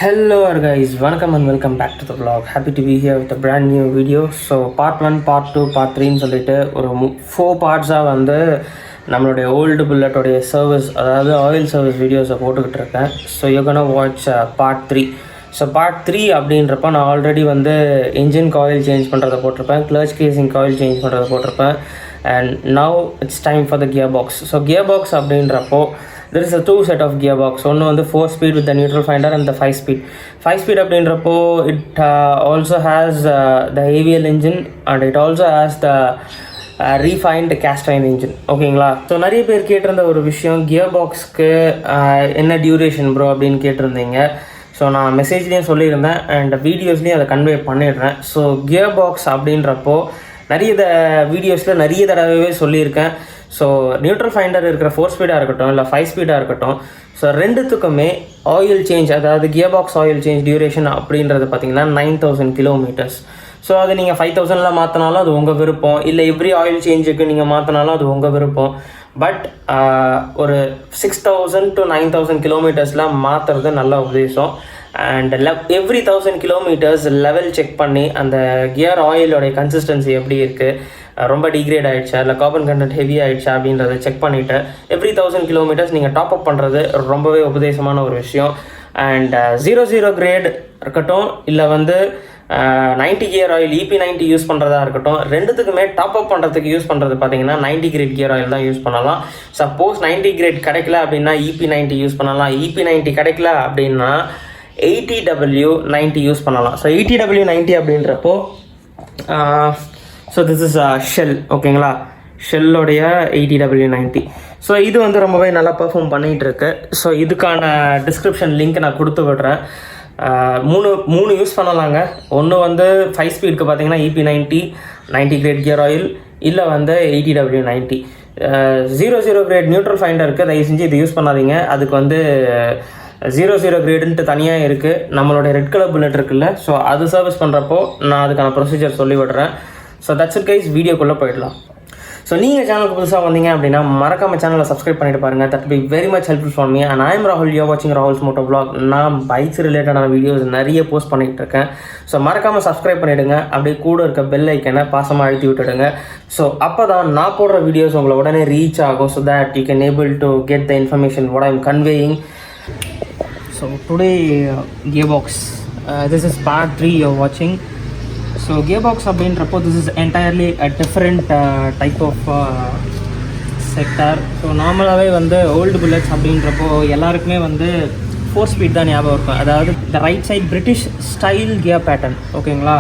Hello guys, welcome and welcome back to the vlog. Happy to be here with a brand new video. So part 1, part 2, part 3 ன்னு சொல்லிட்டு ஒரு 4 பார்ட்ஸாக வந்து நம்மளுடைய old புல்லட்டோடைய service, அதாவது oil service வீடியோஸை போட்டுக்கிட்டு இருக்கேன். So you can watch part 3. So part 3 அப்படின்றப்ப நான் ஆல்ரெடி வந்து இன்ஜின் ஆயில் சேஞ்ச் பண்ணுறதை போட்டிருப்பேன், கிளச் கேசிங் ஆயில் சேஞ்ச் பண்ணுறதை போட்டிருப்பேன். And now it's time for the gear box. So gear box அப்படின்றப்போ there is a two set of gearbox. One வந்து 4 speed with the neutral finder and the 5 speed. 5 speed அப்படின்றப்போ it also has the AVL engine and it also has the refined cast iron engine. ஓகேங்களா? So நிறைய பேர் கேட்டிருந்த ஒரு விஷயம், gear பாக்ஸ்க்கு என்ன duration bro அப்படின்னு கேட்டிருந்தீங்க. ஸோ நான் மெசேஜ்லேயும் சொல்லியிருந்தேன் அண்ட் வீடியோஸ்லேயும் அதை கன்வே பண்ணிடுறேன். ஸோ கியர் பாக்ஸ் அப்படின்றப்போ வீடியோஸில் நிறைய தடவையே சொல்லியிருக்கேன். ஸோ நியூட்ரல் ஃபைண்டர் இருக்கிற 4 ஸ்பீடாக இருக்கட்டும் இல்லை 5 ஸ்பீடாக இருக்கட்டும், ஸோ ரெண்டுத்துக்குமே ஆயில் சேஞ்ச், அதாவது gear box oil change duration அப்படின்றது பார்த்திங்கன்னா 9000 கிலோமீட்டர்ஸ். ஸோ அது நீங்கள் 5000 மாற்றினாலும் அது உங்கள் விருப்பம், இல்லை எவ்ரி ஆயில் சேஞ்சுக்கு நீங்கள் மாற்றினாலும் அது உங்கள் விருப்பம். பட் ஒரு 6000 to 9000 கிலோமீட்டர்ஸில் மாற்றுறது நல்ல உபதேசம். And every 1000 kilometres level check பண்ணி அந்த கியர் ஆயிலோடைய கன்சிஸ்டன்சி எப்படி இருக்குது, ரொம்ப டிகிரேட் ஆகிடுச்சா இல்லை கார்பன் கண்டென்ட் ஹெவி ஆகிடுச்சா அப்படின்றத செக் பண்ணிவிட்டு எவ்ரி 1000 கிலோமீட்டர்ஸ் நீங்கள் டாப் அப் பண்ணுறது ரொம்பவே உபதேசமான ஒரு விஷயம். அண்ட் 00 கிரேட் இருக்கட்டும் இல்லை வந்து 90 கியர் ஆயில் EP90 யூஸ் பண்ணுறதா இருக்கட்டும், ரெண்டுத்துக்குமே டாப் அப் பண்ணுறதுக்கு யூஸ் பண்ணுறது பார்த்தீங்கன்னா 90 கிரேட் கியர் ஆயில் தான் யூஸ் பண்ணலாம். சப்போஸ் 90 கிரேட் கிடைக்கல அப்படின்னா EP90 யூஸ் பண்ணலாம். EP90 கிடைக்கல அப்படின்னா 80W90 யூஸ் பண்ணலாம். ஸோ 80W90 அப்படின்றப்போ ஸோ திஸ் இஸ் ஷெல். ஓகேங்களா? ஷெல்லோடைய 80W90. ஸோ இது வந்து ரொம்பவே நல்லா பெர்ஃபார்ம் பண்ணிகிட்ருக்கு. ஸோ இதுக்கான டிஸ்கிரிப்ஷன் லிங்க் நான் கொடுத்து விடுறேன். மூணு யூஸ் பண்ணலாங்க. ஒன்று வந்து 5 ஸ்பீடுக்கு பார்த்தீங்கன்னா EP90 90 கிரேட் கியர் ஆயில், இல்லை வந்து 80W90. 00 கிரேட் நியூட்ரல் ஃபைண்டருக்கு தயவு செஞ்சு இது யூஸ் பண்ணாதீங்க. அதுக்கு வந்து 00 கிரேடுன்ட்டு தனியாக இருக்குது. நம்மளோட ரெட் கலர் புல்லட் இருக்குல்ல, ஸோ அது சர்வீஸ் பண்ணுறப்போ நான் அதுக்கான ப்ரொசீஜர் சொல்லி விடுறேன். ஸோ தட்ஸ் இட் கைஸ், வீடியோக்குள்ளே போயிடலாம். ஸோ நீங்கள் சேனலுக்கு புதுசாக வந்தீங்க அப்படின்னா மறக்காமல் சேனலை சப்ஸ்கிரைப் பண்ணிட்டு பாருங்கள். That be very much helpful for me. And I'm ராகுல், யூ வாட்சிங் ராகுல்ஸ் MotoVlog. நான் பைக்ஸ் ரிலேட்டடான வீடியோஸ் நிறைய போஸ்ட் பண்ணிகிட்டு இருக்கேன். ஸோ மறக்காமல் சப்ஸ்கிரைப் பண்ணிவிடுங்க. அப்படியே கூட இருக்க பெல் ஐக்கனை பாசமாக அழுத்தி விட்டுடுங்க. ஸோ அப்போ தான் நான் போடுற வீடியோஸ் உங்களை உடனே ரீச் ஆகும். So that you can able to get the information what I am conveying. So today gearbox, this is part 3 you're watching. So gearbox அப்படின்றப்போ this is entirely a different type of sector. So நார்மலாகவே வந்து old bullets அப்படின்றப்போ எல்லாருக்குமே வந்து 4 speed தான் ஞாபகம் இருக்கும், அதாவது the right side British style gear pattern. ஓகேங்களா?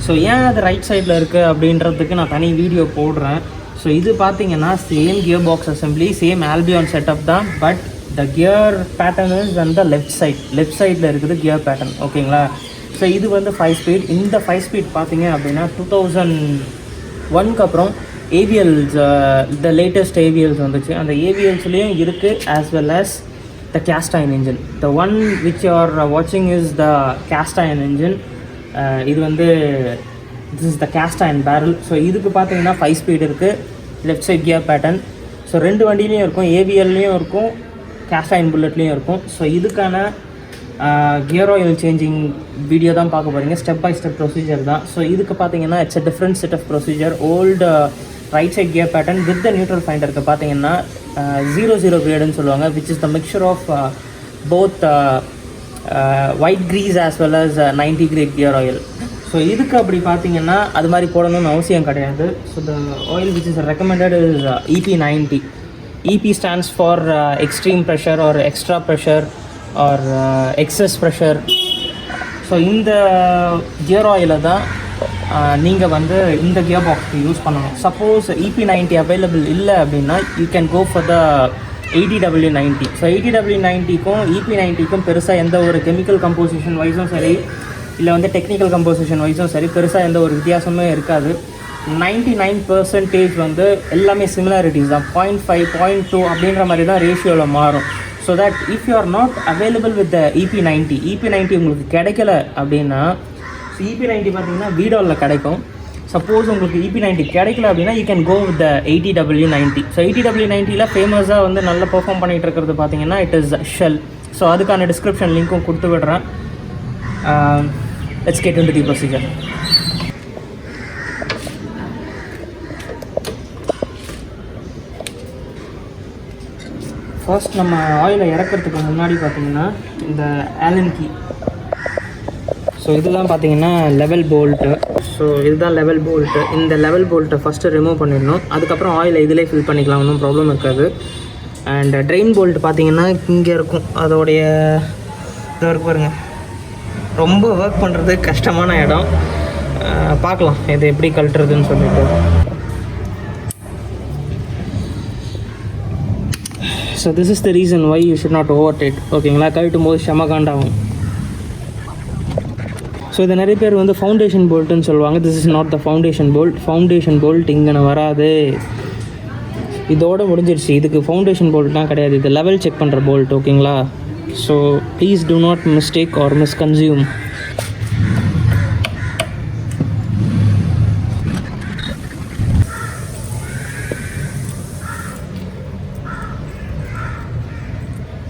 ஸோ ஏன் அது ரைட் சைடில் இருக்குது அப்படின்றதுக்கு நான் தனி வீடியோ போடுறேன். ஸோ இது பார்த்தீங்கன்னா same gear box assembly, same Albion setup தான். But the gear pattern is on the left sideல இருக்குது gear pattern. ஓகேங்களா? ஸோ இது வந்து 5 ஸ்பீட். இந்த 5 ஸ்பீட் பார்த்தீங்க அப்படின்னா 2001க்கு அப்புறம் AVLs, the latest AVLs வந்துச்சு. அந்த AVLஸ்லேயும் இருக்குது as well as the cast iron engine. The one which you are watching is the cast iron engine. இது வந்து this is the cast iron barrel. So இதுக்கு பார்த்தீங்கன்னா 5 ஸ்பீட் இருக்குது, left side gear pattern. So ரெண்டு வண்டியிலையும் இருக்கும், AVLலேயும் இருக்கும், caste iron புல்லட்லேயும் இருக்கும். ஸோ இதுக்கான கியர் ஆயில் சேஞ்சிங் வீடியோ தான் பார்க்க போகிறீங்க. ஸ்டெப் பை ஸ்டெப் ப்ரொசீஜர் தான். ஸோ இதுக்கு பார்த்தீங்கன்னா it's a different set of procedure. Old right side gear pattern with the neutral ஃபைண்டருக்கு பார்த்தீங்கன்னா 00 கிரேடுன்னு சொல்லுவாங்க, which is the mixture of both white grease as well as 90 grade gear oil. So இதுக்கு அப்படி பார்த்தீங்கன்னா அது மாதிரி போடணும்னு அவசியம் கிடையாது. So the oil which is recommended is EP90. EP stands for extreme pressure or extra pressure or excess pressure. So இந்த gear ஆயிலை தான் நீங்கள் வந்து இந்த கியர் பாக்ஸ்க்கு யூஸ் பண்ணணும். சப்போஸ் EP90 அவைலபிள் இல்லை அப்படின்னா you can go for the 80W90. So 80W90க்கும் EP90க்கும் பெருசாக எந்த ஒரு கெமிக்கல் கம்போசிஷன் வைஸும் சரி, இல்லை வந்து டெக்னிக்கல் கம்போசிஷன் வைஸும் சரி, பெருசாக எந்த ஒரு வித்தியாசமே இருக்காது. 99% வந்து எல்லாமே சிமிலாரிட்டிஸ் தான். 0.5 0.2 அப்படின்ற மாதிரி தான் ரேஷியோவில் மாறும். So that if you are not available with the EP90 உங்களுக்கு கிடைக்கல அப்படின்னா, ஸோ EP90 பார்த்தீங்கன்னா வீடாலில் கிடைக்கும். சப்போஸ் உங்களுக்கு EP90 கிடைக்கல அப்படின்னா you can go with the 80W90. So 80W90ல் ஃபேமஸாக வந்து நல்லா பெர்ஃபார்ம் பண்ணிகிட்டு இருக்கிறது பார்த்தீங்கன்னா இட் இஸ் ஷெல். ஸோ அதுக்கான டிஸ்கிரிப்ஷன் லிங்க்கும் கொடுத்து விடுறேன். Let's get into the procedure. First நம்ம ஆயிலை இறக்கிறதுக்கு முன்னாடி பார்த்திங்கன்னா இந்த ஆலன் கீ, ஸோ இதெல்லாம் பார்த்திங்கன்னா லெவல் போல்ட்டு. ஸோ இதுதான் லெவல் போல்ட்டு. இந்த லெவல் போல்ட்டை ஃபஸ்ட்டு ரிமூவ் பண்ணிடணும். அதுக்கப்புறம் ஆயிலை இதிலே ஃபில் பண்ணிக்கலாம், ஒன்றும் ப்ராப்ளம் இருக்காது. அண்ட் ட்ரெயின் போல்ட் பார்த்திங்கன்னா இங்கே இருக்கும், அதோடைய இதாக இருக்கு பாருங்கள். ரொம்ப ஒர்க் பண்ணுறது கஷ்டமான இடம். பார்க்கலாம் இது எப்படி கழட்டுறதுன்னு சொல்லிட்டு. So this is the reason why you should not overtake. ஓகேங்களா, கழட்டும் போது செம காண்டாகும். ஸோ இதை நிறைய பேர் வந்து ஃபவுண்டேஷன் போல்ட்டுன்னு சொல்லுவாங்க. This is not the foundation bolt. Foundation bolt இங்கே வராது, இதோட முடிஞ்சிருச்சு. இதுக்கு ஃபவுண்டேஷன் போல்ட்லாம் கிடையாது, இது லெவல் செக் பண்ணுற போல்ட். ஓகேங்களா, so please do not mistake or misconsume.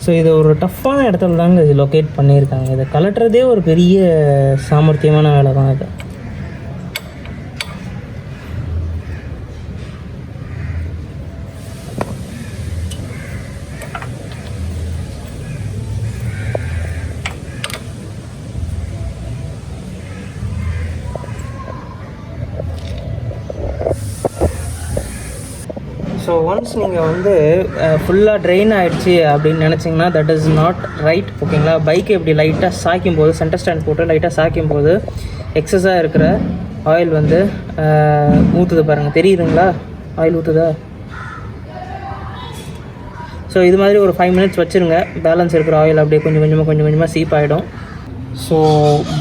So இது ஒரு டஃப்பான இடத்துல தாங்க இது லொக்கேட் பண்ணியிருக்காங்க. இதை கலட்டுறதே ஒரு பெரிய சாமர்த்தியமான வேலை தான் இது. ஸோ ஒன்ஸ் நீங்கள் வந்து ஃபுல்லாக ட்ரெயின் ஆகிடுச்சு அப்படின்னு நினச்சிங்கன்னா தட் இஸ் நாட் ரைட். ஓகேங்களா, பைக்கை இப்படி லைட்டாக சாய்க்கும் போது, சென்டர் ஸ்டாண்ட் போட்டு லைட்டாக சாய்க்கும் போது எக்ஸஸாக இருக்கிற ஆயில் வந்து ஊற்றுது பாருங்கள். தெரியுதுங்களா ஆயில் ஊற்றுதா? ஸோ இது மாதிரி ஒரு 5 minutes வச்சுருங்க. பேலன்ஸ் இருக்கிற ஆயில் அப்படியே கொஞ்சம் கொஞ்சமாக சீப் ஆகிடும். ஸோ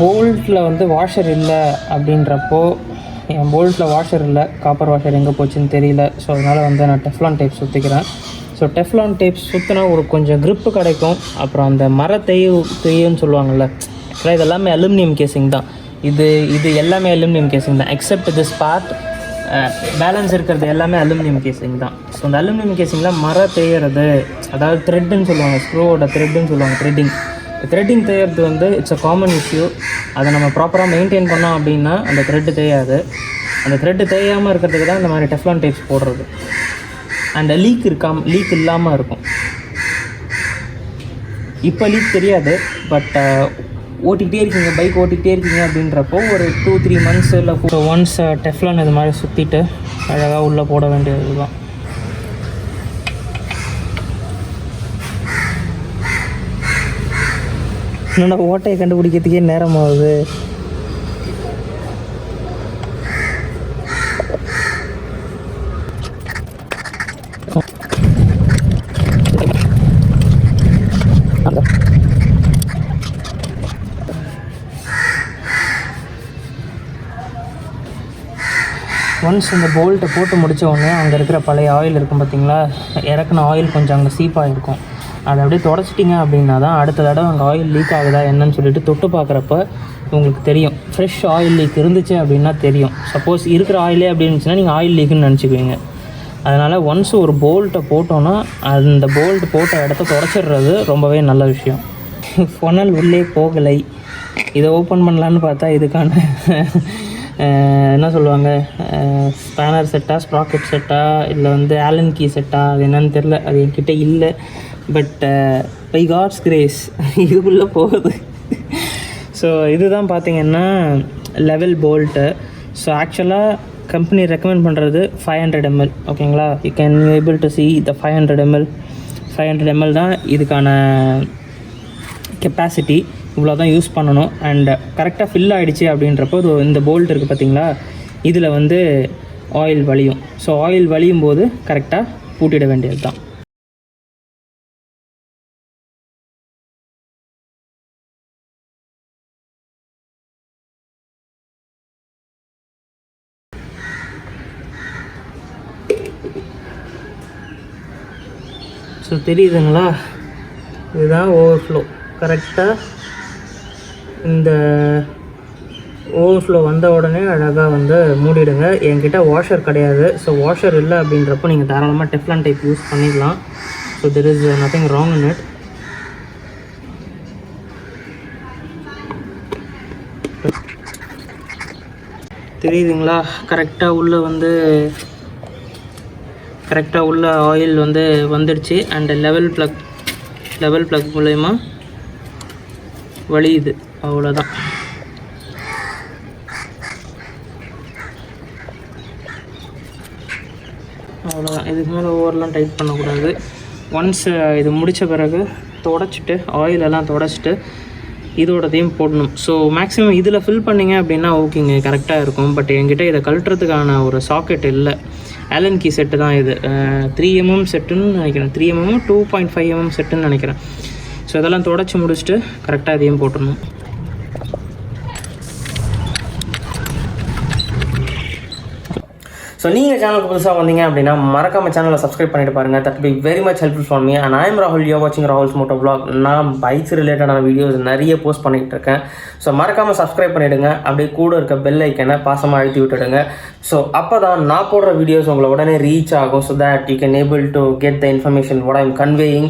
போல்ட்டில் வந்து வாஷர் இல்லை அப்படின்றப்போ, என் போல்ட்டில் வாஷர் இல்லை, காப்பர் வாஷர் எங்கே போச்சுன்னு தெரியல. ஸோ அதனால் வந்து நான் டெஃப்லான் டேப் சுற்றிக்கிறேன். ஸோ டெஃப்லான் டேப் சுற்றினா ஒரு கொஞ்சம் க்ரிப்பு கிடைக்கும். அப்புறம் அந்த தேயுன்னு சொல்லுவாங்கள்ல, ஆக்சுவலாக இது எல்லாமே அலுமினியம் கேசிங் தான். இது எல்லாமே அலுமினியம் கேசிங் தான், எக்ஸப்ட் திஸ் பார்ட். பேலன்ஸ் இருக்கிறது எல்லாமே அலுமினியம் கேசிங் தான். ஸோ அந்த அலுமினியம் கேசிங்கில் தேயறது, அதாவது த்ரெட்டுன்னு சொல்லுவாங்க, ஸ்க்ரூவோட த்ரெட்டுன்னு சொல்லுவாங்க, த்ரெட்டிங் தேயறது வந்து இட்ஸ் அ காமன் இஷ்யூ. அதை நம்ம ப்ராப்பராக மெயின்டைன் பண்ணோம் அப்படின்னா அந்த த்ரெட்டு தேயாது. அந்த த்ரெட்டு தேயாமல் இருக்கிறதுக்கு தான் இந்த மாதிரி டெஃப்லான் டேப்ஸ் போடுறது. அண்ட் லீக் இல்லாமல் இருக்கும். இப்போ லீக் தெரியாது, பட் ஓட்டிகிட்டே இருக்கீங்க, பைக் ஓட்டிகிட்டே இருக்கீங்க அப்படின்றப்போ ஒரு 2-3 months இல்லை ஒன்ஸ் டெஃப்லான் இது மாதிரி சுற்றிட்டு அழகாக உள்ளே போட வேண்டியது தான். என்னோட ஓட்டையை கண்டுபிடிக்கிறதுக்கே நேரம் ஆகுது. ஒன்ஸ் இந்த போல்ட்டை போட்டு முடித்த உடனே அங்கே இருக்கிற பழைய ஆயில் இருக்கும் பார்த்தீங்களா, இறக்குன ஆயில் கொஞ்சம் அங்கே சீப்பாக இருக்கும். அதை அப்படியே தொடச்சிட்டிங்க அப்படின்னா தான் அடுத்த தடவை அங்கே ஆயில் லீக் ஆகுதா என்னன்னு சொல்லிட்டு தொட்டு பார்க்குறப்ப உங்களுக்கு தெரியும். ஃப்ரெஷ் ஆயில் லீக் இருந்துச்சு அப்படின்னா தெரியும். சப்போஸ் இருக்கிற ஆயிலே அப்படி இருந்துச்சுன்னா நீங்கள் ஆயில் லீக்குன்னு நினச்சிக்குவீங்க. அதனால் ஒன்ஸ் ஒரு போல்ட்டை போட்டோன்னா அந்த போல்ட் போட்ட இடத்த தொடச்சிடுறது ரொம்பவே நல்ல விஷயம். ஃபனல் உள்ளே போகலை, இதை ஓப்பன் பண்ணலான்னு பார்த்தா இதுக்கான என்ன சொல்லுவாங்க, ஸ்பேனர் செட்டா, ஸ்ப்ராக்கெட் செட்டா, இல்லை வந்து ஆலன் கீ செட்டா, அது என்னன்னு தெரில, அது என்கிட்ட இல்லை. பட் பை காட்ஸ் கிரேஸ் இதுக்குள்ளே போகுது. ஸோ இதுதான் பார்த்திங்கன்னா லெவல் போல்ட்டு. ஸோ ஆக்சுவலாக கம்பெனி ரெக்கமெண்ட் பண்ணுறது 500 ml. ஓகேங்களா, you can able to see the 500 ml தான் இதுக்கான கெப்பாசிட்டி. இவ்வளோ தான் யூஸ் பண்ணணும். அண்ட் கரெக்டாக ஃபில் ஆகிடுச்சு அப்படின்றப்போ இந்த போல்ட் இருக்குது பார்த்திங்களா, இதில் வந்து ஆயில் வலியும். ஸோ ஆயில் வலியும் போது கரெக்டாக பூட்டிட வேண்டியது தான். ஸோ தெரியுதுங்களா, இதுதான் ஓவர்ஃப்ளோ. கரெக்டாக இந்த ஓவர்ஃப்ளோ வந்த உடனே அழகாக வந்து மூடிடுங்க. என்கிட்ட வாஷர் கிடையாது. ஸோ வாஷர் இல்லை அப்படின்றப்போ நீங்கள் தாராளமாக டெஃப்லான் டைப் யூஸ் பண்ணிக்கலாம். So there is nothing wrong in it. தெரியுதுங்களா? கரெக்டாக உள்ள ஆயில் வந்து வந்துடுச்சு. அண்ட் லெவல் ப்ளக் மூலயமா வலியுது, அவ்வளோதான். அவ்வளோதான். இதுக்கு மேலே ஓவரெலாம் டைட் பண்ணக்கூடாது. ஒன்ஸ் இது முடித்த பிறகு ஆயிலெல்லாம் தொடச்சிட்டு இதோடதையும் போடணும். ஸோ மேக்ஸிமம் இதில் ஃபில் பண்ணிங்க அப்படின்னா ஓகேங்க, கரெக்டாக இருக்கும். பட் என்கிட்ட இதை கழட்டுறதுக்கான ஒரு சாக்கெட் இல்லை. ஆலன் கீ செட்டு தான் இது. 3mm செட்டுன்னு நினைக்கிறேன். 3mm 2.5mm செட்டுன்னு நினைக்கிறேன். ஸோ இதெல்லாம் தொடச்சி முடிச்சுட்டு கரெக்டாக இதையும் போட்டுடணும். ஸோ நீங்கள் சேனலுக்கு புதுசாக வந்தீங்க அப்படின்னா மறக்காம சேனலை சப்ஸ்கிரைப் பண்ணிட்டு பாருங்கள். That be very much helpful for me. And I am ராகுல், யூ வாட்சிங் ராகுல்ஸ் MotoVlog. நான் பைக்ஸ் ரிலேட்டடான வீடியோஸ் நிறைய போஸ்ட் பண்ணிகிட்டு இருக்கேன். ஸோ மறக்காமல் சப்ஸ்கிரைப் பண்ணிவிடுங்க. அப்படியே கூட இருக்க பெல் ஐக்கனை பாசமாக அழுத்தி விட்டுடுங்க. ஸோ அப்போ தான் நான் போடுற வீடியோஸ் உங்களை உடனே ரீச் ஆகும். So that you can able to get the information what I am conveying.